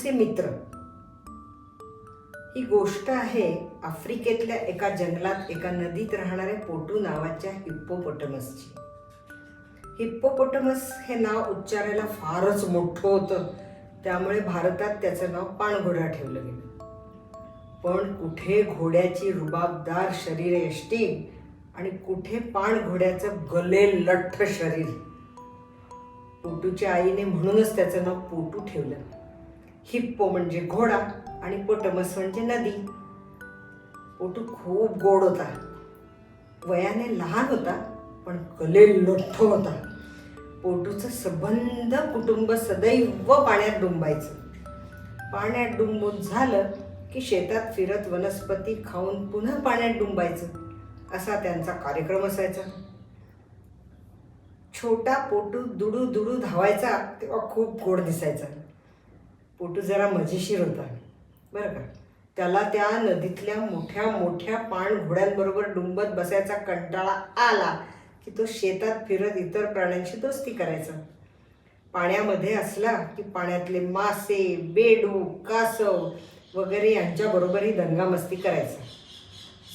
पोटूचे मित्र ही गोष्ट आहे आफ्रिकेतल्या एका जंगलात एका नदीत राहणाऱ्या पोटू नावाच्या हिप्पोपोटमसची. हिप्पोपोटमस हे नाव उच्चारायला फारच मोठं होतं, त्यामुळे भारतात त्याचं नाव पाणघोडा ठेवलं गेलं. पण कुठे घोड्याची रुबाबदार शरीरयष्टी आणि कुठे पाणघोड्याचं गले लठ्ठ शरीर. पोटूच्या आईने म्हणूनच त्याचं नाव पोटू ठेवलं. हिप्पो म्हणजे घोडा आणि पोटमस म्हणजे नदी. पोटू खूप गोड होता, वयाने लहान होता, पण गले लठ्ठ होता. पोटूचं सबंध कुटुंब सदैव पाण्यात डुंबायचं. पाण्यात डुंबून झालं की शेतात फिरत वनस्पती खाऊन पुन्हा पाण्यात डुंबायचं, असा त्यांचा कार्यक्रम असायचा. छोटा पोटू दुडू दुडू धावायचा तेव्हा खूप गोड दिसायचा. पोटू जरा मजेशीर होता बरं का. त्याला त्या नदीतल्या मोठ्या मोठ्या पाणघोड्यांबरोबर डुंबत बसायचा कंटाळा आला की तो शेतात फिरत इतर प्राण्यांशी दोस्ती करायचा. पाण्यामध्ये असला की पाण्यातले मासे, बेडूक, कासव वगैरे यांच्याबरोबरही दंगामस्ती करायचा.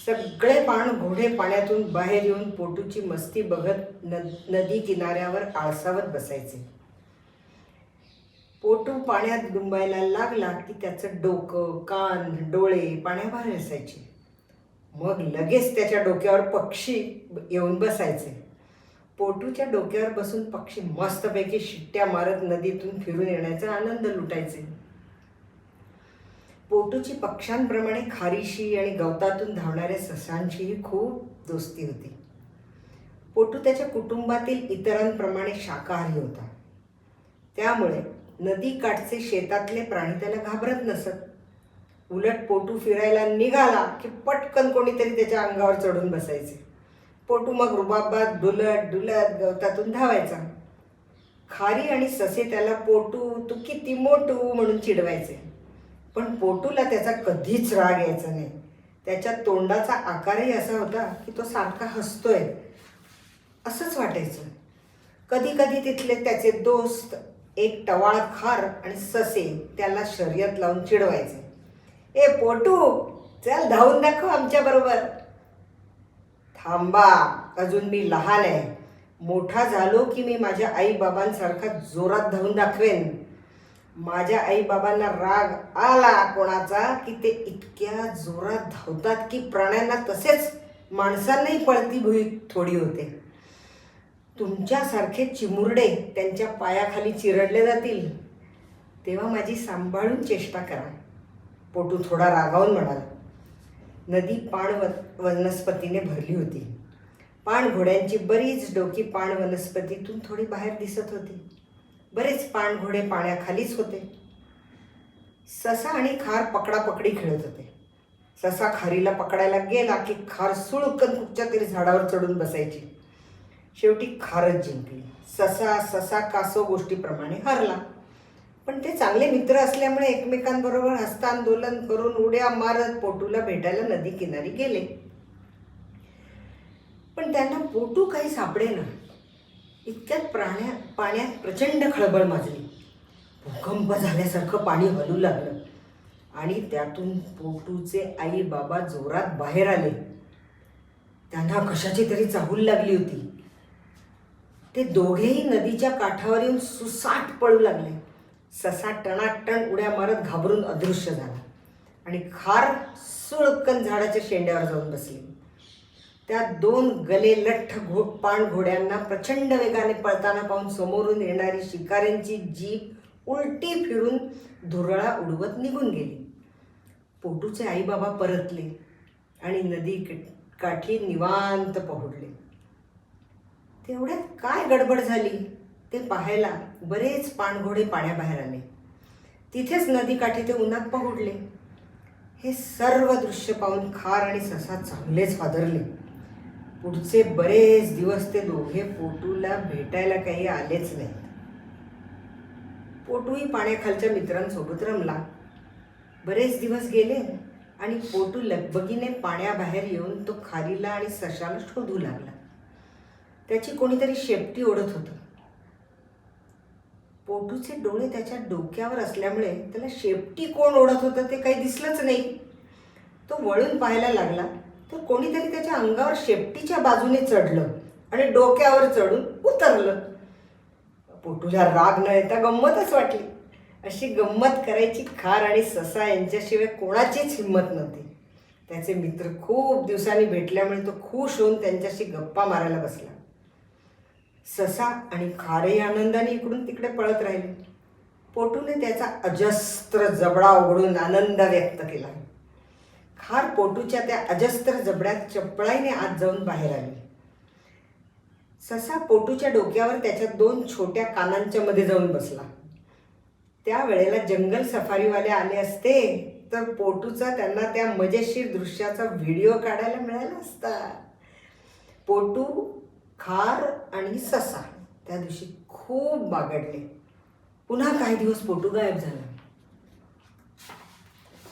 सगळे पाणघोडे पाण्यातून बाहेर येऊन पोटूची मस्ती बघत नदी किनाऱ्यावर आळसावत बसायचे. पोटू पाण्यात डुंबायला लागला की त्याचं डोकं, कान, डोळे पाण्याबाहेर असायचे. मग लगेच त्याच्या डोक्यावर पक्षी येऊन बसायचे. पोटूच्या डोक्यावर बसून पक्षी मस्तपैकी शिट्ट्या मारत नदीतून फिरून येण्याचा आनंद लुटायचे. पोटूची पक्ष्यांप्रमाणे खारीशी आणि गवतातून धावणाऱ्या ससांचीही खूप दोस्ती होती. पोटू त्याच्या कुटुंबातील इतरांप्रमाणे शाकाहारी होता, त्यामुळे नदीकाठचे शेतातले प्राणी त्याला घाबरत नसत. उलट पोटू फिरायला निघाला की पटकन कोणीतरी त्याच्या अंगावर चढून बसायचे. पोटू मग रुबाबात डुलत डुलत गवतातून धावायचा. खारी आणि ससे त्याला पोटू तू किती मोटू म्हणून चिडवायचे, पण पोटूला त्याचा कधीच राग यायचा नाही. त्याच्या तोंडाचा आकारही असा होता की तो सारखा हसतोय असंच वाटायचं. कधी कधी तिथले त्याचे दोस्त एक टवाळ खार आणि ससे त्याला शर्यत लावून चिडवायचे. ए पोटू, चल धावून दाखव आमच्या बरोबर. थांबा, अजून मी लहान आहे. मोठा झालो की मी माझ्या आई बाबांसारखा जोरात धावून दाखवेन. माझ्या आई बाबांना राग आला कोणाचा की ते इतक्या जोरात धावतात की प्राण्यांना तसेच माणसांनाही पळती भुई थोडी होते. तुमच्यासारखे चिमुरडे त्यांच्या पायाखाली चिरडले जातील, तेव्हा माझी सांभाळून चेष्टा करा. पोटू थोडा रागावून म्हणाला. नदी वनस्पतीने भरली होती. पाणघोड्यांची बरीच डोकी वनस्पतीतून थोडी बाहेर दिसत होती. बरेच पाणघोडे पाण्याखालीच होते. ससा आणि खार पकडापकडी खेळत होते. ससा खारीला पकडायला गेला की खार सुळकन कुठच्या तरी झाडावर चढून बसायची. शेवटी खारच जिंकली. ससा कासव गोष्टीप्रमाणे हरला. पण ते चांगले मित्र असल्यामुळे एकमेकांबरोबर हस्तांदोलन करून उड्या मारत पोटूला भेटायला नदी किनारी गेले. पण त्यांना पोटू काही सापडेना. इतक्यात पाण्यात प्रचंड खळबळ माजली. भूकंप झाल्यासारखं पाणी हलू लागलं आणि त्यातून पोटूचे आई बाबा जोरात बाहेर आले. त्यांना कशाची तरी चाहूल लागली होती. ते दोघेही नदीच्या काठावर येऊन सुसाट पळू लागले. ससा टणाटण उड्या मारत घाबरून अदृश्य झाला आणि खार सुळकन झाडाच्या शेंड्यावर जाऊन बसली. त्या दोन गले लठ्ठ पाणघोड्यांना प्रचंड वेगाने पळताना पाहून समोरून येणारी शिकाऱ्यांची जीप उलटी फिरून धुरळा उडवत निघून गेली. पोटूचे आई बाबा परतले आणि नदी काठी निवांत पहुडले. तेवढ्यात काय गडबड झाली ते पाहायला बरेच पाणघोडे पाण्याबाहेर आले. तिथेच नदीकाठी ते उन्हात पहुडले. हे सर्व दृश्य पाहून खार आणि ससा चांगलेच हादरले. पुढचे बरेच दिवस ते दोघे पोटूला भेटायला काही आलेच नाही. पोटूही पाण्याखालच्या मित्रांसोबत रमला. बरेच दिवस गेले आणि पोटू लगबगीने पाण्याबाहेर येऊन तो खारीला आणि सशाला शोधू लागला. त्याची कोणीतरी शेपटी ओढत होतं. पोटूचे डोळे त्याच्या डोक्यावर असल्यामुळे त्याला शेपटी कोण ओढत होतं ते काही दिसलंच नाही. तो वळून पाहायला लागला तर कोणीतरी त्याच्या अंगावर शेपटीच्या बाजूने चढलं आणि डोक्यावर चढून उतरलं. पोटूला राग न येता गंमतच वाटली. अशी गंमत करायची खार आणि ससा यांच्याशिवाय कोणाचीच हिंमत नव्हती. त्याचे मित्र खूप दिवसांनी भेटल्यामुळे तो खुश होऊन त्यांच्याशी गप्पा मारायला बसला. ससा आणि खारही आनंदाने इकडून तिकडे पळत राहिले. पोटूने त्याचा अजस्त्र जबडा उघडून आनंद व्यक्त केला. खार पोटूच्या त्या अजस्त्र जबड्यात चपळाईने आत जाऊन बाहेर आली. ससा पोटूच्या डोक्यावर त्याच्या 2 छोट्या कानांच्या मध्ये जाऊन बसला. त्यावेळेला जंगल सफारीवाले आले असते तर पोटूचा त्यांना त्या मजेशीर दृश्याचा व्हिडिओ काढायला मिळाला असता. पोटू, खार आणि ससा त्या दिवशी खूप बागडले. पुन्हा काही दिवस पोटू गायब झाला.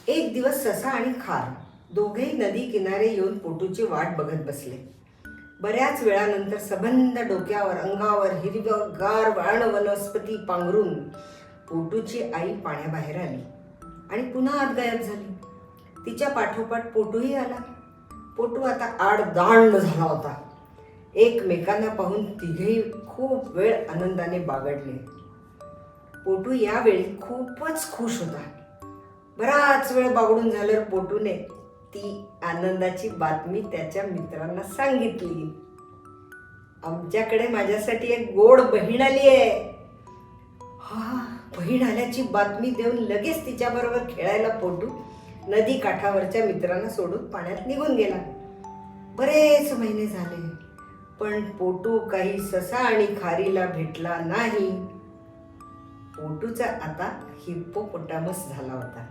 एक दिवस ससा आणि खार दोघेही नदी किनारे येऊन पोटूची वाट बघत बसले. बऱ्याच वेळानंतर सबंध डोक्यावर अंगावर हिरवगार वाण वनस्पती पांघरून पोटूची आई पाण्याबाहेर आली आणि पुन्हा आत गायब झाली. तिच्या पाठोपाठ पोटूही आला. पोटू आता आडदांड झाला होता. एकमेकांना पाहून तिघेही खूप वेळ आनंदाने बागडले. पोटू यावेळी खूपच खुश होता. बराच वेळ बागडून झाल्यावर पोटूने ती आनंदाची बातमी त्याच्या मित्रांना सांगितली. आमच्याकडे माझ्यासाठी एक गोड बहीण आली आहे. हा, बहीण आल्याची बातमी देऊन लगेच तिच्याबरोबर खेळायला पोटू नदी काठावरच्या मित्रांना सोडून पाण्यात निघून गेला. बरेच महिने झाले पण पोटू काही ससा आणि खारीला भेटला नाही. पोटूचा आता हिप्पोपोटामस झाला होता.